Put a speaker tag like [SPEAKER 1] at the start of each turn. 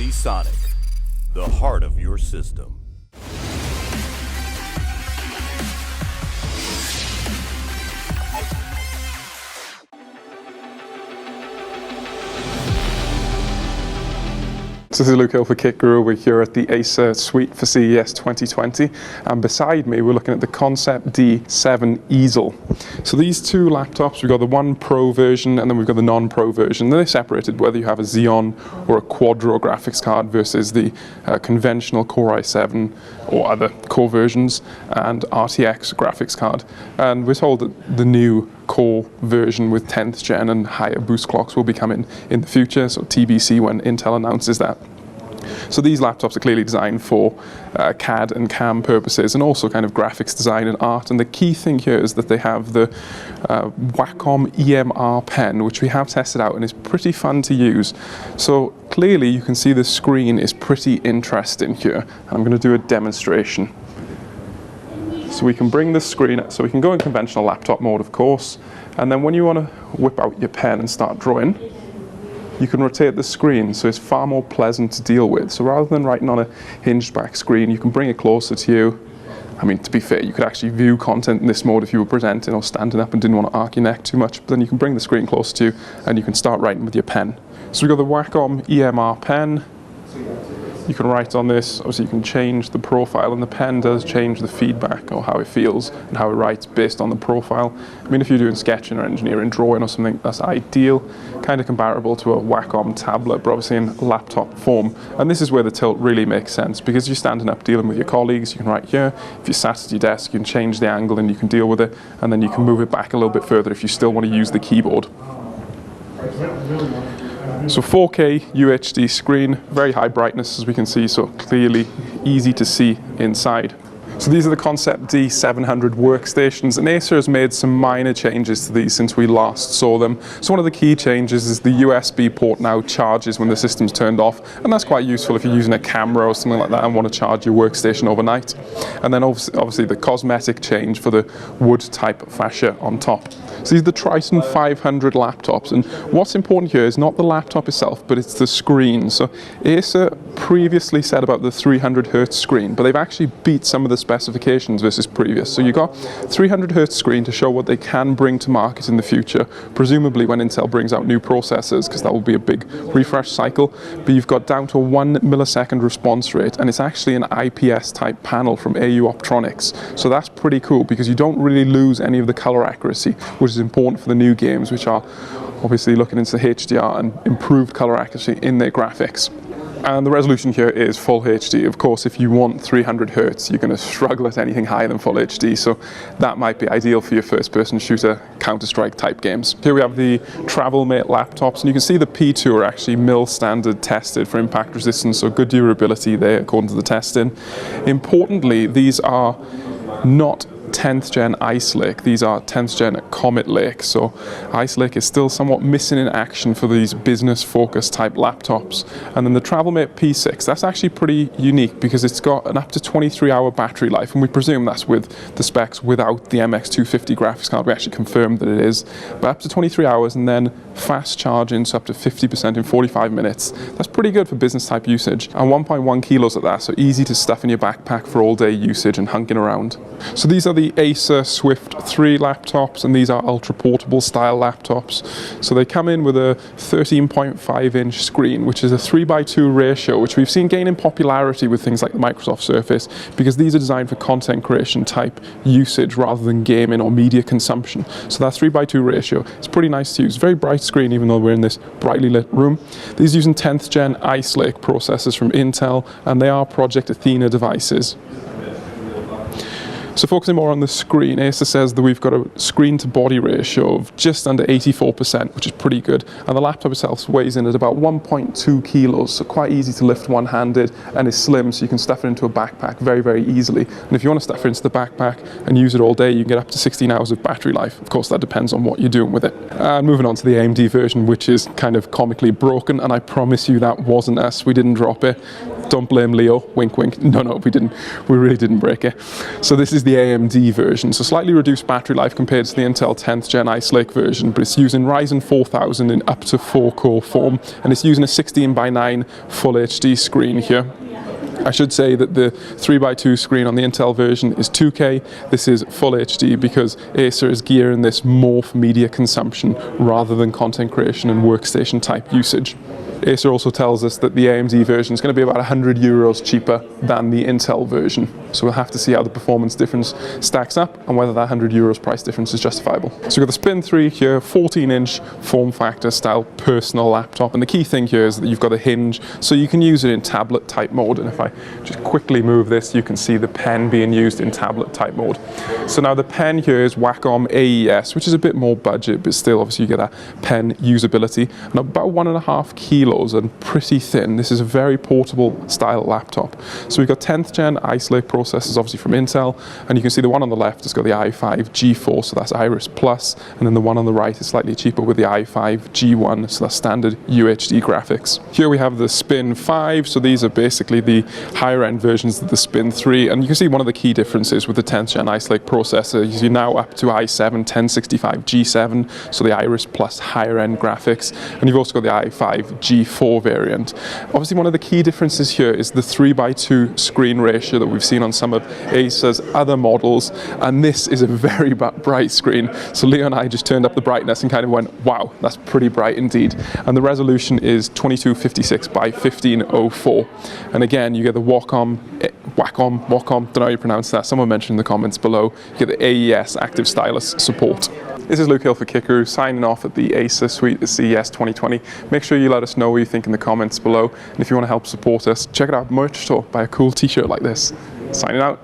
[SPEAKER 1] Sonic, the heart of your system.
[SPEAKER 2] This is Luke Hill for Kit Guru. We're here at the ACER suite for CES 2020, and beside me we're looking at the Concept D7 Ezel. So these two laptops, we've got the one Pro version and then we've got the non-Pro version. They're separated whether you have a Xeon or a Quadro graphics card versus the conventional Core i7 or other Core versions and RTX graphics card. And we're told that the new Core version with 10th gen and higher boost clocks will be coming in the future, so TBC when Intel announces that. So these laptops are clearly designed for CAD and CAM purposes and also kind of graphics design and art. And the key thing here is that they have the Wacom EMR pen, which we have tested out and is pretty fun to use. So clearly you can see the screen is pretty interesting here. And I'm going to do a demonstration. So we can bring the screen, so we can go in conventional laptop mode, of course, and then when you want to whip out your pen and start drawing, you can rotate the screen, so it's far more pleasant to deal with. So rather than writing on a hinged back screen, you can bring it closer to you. I mean, to be fair, you could actually view content in this mode if you were presenting or standing up and didn't want to arc your neck too much, but then you can bring the screen closer to you and you can start writing with your pen. So we've got the Wacom EMR pen. You can write on this, obviously you can change the profile, and the pen does change the feedback or how it feels and how it writes based on the profile. I mean, if you're doing sketching or engineering, drawing or something, that's ideal. Kind of comparable to a Wacom tablet, but obviously in laptop form. And this is where the tilt really makes sense, because you're standing up dealing with your colleagues, you can write here. If you're sat at your desk, you can change the angle and you can deal with it, and then you can move it back a little bit further if you still want to use the keyboard. So 4K UHD screen, very high brightness as we can see, so clearly easy to see inside. So these are the Concept D700 workstations, and Acer has made some minor changes to these since we last saw them. So one of the key changes is the USB port now charges when the system's turned off, and that's quite useful if you're using a camera or something like that and want to charge your workstation overnight. And then obviously the cosmetic change for the wood type fascia on top. So these are the Triton 500 laptops, and what's important here is not the laptop itself, but it's the screen. So Acer previously said about the 300 Hz screen, but they've actually beat some of the specifications versus previous. So you got 300 Hz screen to show what they can bring to market in the future, presumably when Intel brings out new processors, because that will be a big refresh cycle. But you've got down to a 1 millisecond response rate, and it's actually an IPS type panel from AU Optronics. So that's pretty cool, because you don't really lose any of the color accuracy, which is important for the new games, which are obviously looking into HDR and improved color accuracy in their graphics. And the resolution here is full HD. Of course, if you want 300 Hz, you're going to struggle at anything higher than full HD, so that might be ideal for your first-person shooter, Counter-Strike type games. Here we have the TravelMate laptops, and you can see the P2 are actually mil standard tested for impact resistance, so good durability there according to the testing. Importantly, these are not 10th gen Ice Lake, these are 10th gen Comet Lake, so Ice Lake is still somewhat missing in action for these business focused type laptops. And then the TravelMate P6, that's actually pretty unique because it's got an up to 23-hour battery life, and we presume that's with the specs without the MX250 graphics card. We actually confirmed that it is, but up to 23 hours, and then fast charging, so up to 50% in 45 minutes. That's pretty good for business type usage, and 1.1 kilos at that, so easy to stuff in your backpack for all day usage and hunking around. So these are the Acer Swift 3 laptops, and these are ultra portable style laptops. So they come in with a 13.5 inch screen, which is a 3:2 ratio, which we've seen gain in popularity with things like the Microsoft Surface, because these are designed for content creation type usage rather than gaming or media consumption. So that 3:2 ratio is pretty nice to use. Very bright screen, even though we're in this brightly lit room. These using 10th gen Ice Lake processors from Intel, and they are Project Athena devices. So focusing more on the screen, Acer says that we've got a screen to body ratio of just under 84%, which is pretty good. And the laptop itself weighs in at about 1.2 kilos, so quite easy to lift one-handed, and is slim, so you can stuff it into a backpack very, very easily. And if you want to stuff it into the backpack and use it all day, you can get up to 16 hours of battery life. Of course, that depends on what you're doing with it. And moving on to the AMD version, which is kind of comically broken, and I promise you that wasn't us. We didn't drop it. Don't blame Leo, wink wink. No, we didn't. We really didn't break it. So this is the AMD version. So slightly reduced battery life compared to the Intel 10th Gen Ice Lake version, but it's using Ryzen 4000 in up to 4-core form, and it's using a 16:9 Full HD screen here. I should say that the 3x2 screen on the Intel version is 2K. This is Full HD because Acer is gearing this more for media consumption rather than content creation and workstation type usage. Acer also tells us that the AMD version is going to be about €100 cheaper than the Intel version. So we'll have to see how the performance difference stacks up and whether that €100 price difference is justifiable. So we've got the Spin 3 here, 14-inch form factor style personal laptop. And the key thing here is that you've got a hinge, so you can use it in tablet type mode. And if I just quickly move this, you can see the pen being used in tablet type mode. So now the pen here is Wacom AES, which is a bit more budget, but still obviously you get that pen usability. And about 1.5 kilos and pretty thin. This is a very portable style laptop. So we've got 10th gen Ice Lake processors, obviously from Intel, and you can see the one on the left has got the i5 G4, so that's Iris Plus, and then the one on the right is slightly cheaper with the i5 G1, so that's standard UHD graphics. Here we have the Spin 5, so these are basically the higher end versions of the Spin 3, and you can see one of the key differences with the 10th gen Ice Lake processor is you're now up to i7 1065 G7, so the Iris Plus higher end graphics, and you've also got the i5 G4 variant. Obviously one of the key differences here is the 3x2 screen ratio that we've seen on some of Acer's other models, and this is a very bright screen. So Leo and I just turned up the brightness and kind of went, wow, that's pretty bright indeed. And the resolution is 2256 by 1504. And again, you get the Wacom, don't know how you pronounce that. Someone mentioned in the comments below. You get the AES active stylus support. This is Luke Hill for Kickaroo, signing off at the ACER suite at CES 2020. Make sure you let us know what you think in the comments below. And if you want to help support us, check out our merch store, buy a cool t-shirt like this. Signing out.